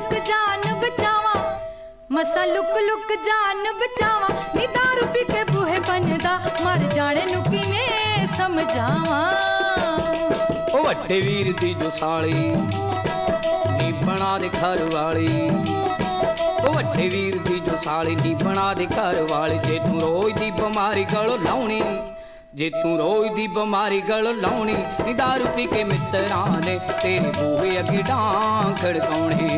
Look जान बचावा, मसा लुक लुक जान बचावा, नी दारू पी के बूहे बनदा मर जाने नू किवें समझावा। ओ वड्डे वीर दी जो साली नी बना दे घर वाली, ओ वड्डे वीर दी जो साली नी बना दे घर वाली। जे तू रोज दी बीमारी गल लाउणी, जे तू रोज दी बीमारी गल लाउणी, नी दारू पी के मित्तरां ने तेरे बूहे अगे डांग खड़काउणी।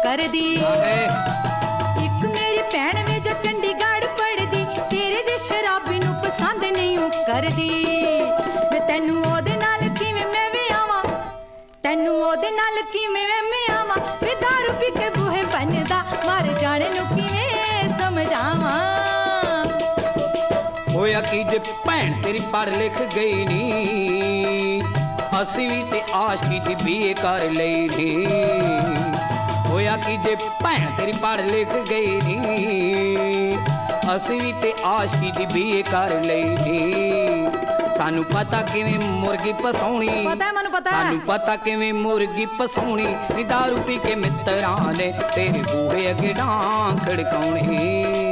करदी एक मेरी भैन में जो चंडीगढ़ पढ़दी, तेरे दे शराबी नू पसंद नहीं करदी। मैं तैनू ओदे नाल किवें मैं विआवां, तैनू ओदे नाल किवें मैं आवां, वे दारू पी के बूहे बनदा मर जाने नू किवें समझावां। होया कि जे भैन तेरी पढ़ लिख गई नी, असी भी ते आशकी दी बीए कर लई नी। होया कि जे भैन तेरी पढ़ लिख गई नी, असी भी ते आशकी दी बीए कर लई नी। सानू पता किवें मुर्गी फसाउणी, पता है मैनू पता है, सानू पता किवें मुर्गी फसाउणी, नी दारू पी के मित्तरां ने तेरे बूहे अगे डांग खड़काउणी।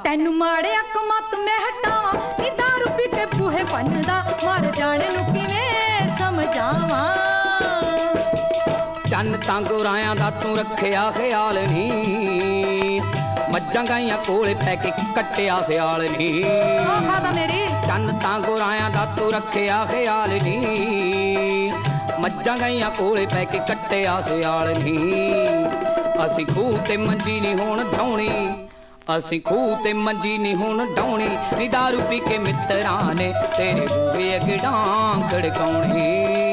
तैनू माड़े अकमा तू मैं हटावा, नी दारू पी के बूहे बनदा मर जाने नू किवें समझावां। चन्न तां गोरायां दा तू रखिया ख्याल नी, मज्जां गाइयां कोले पै के कट्टिया सियाल नी। चन्न तां गोरायां दा तू रखिया ख्याल नी, मज्जां गाइयां कोले पै के कट्टिया सियाल नी। असी खूह ते मंजी नी हुण ढाउणी, असी खूह ते मंजी नी हुण ढाउणी, नी दारू पी के मित्तरां ने तेरे बूहे अगे डांग खड़काउणी।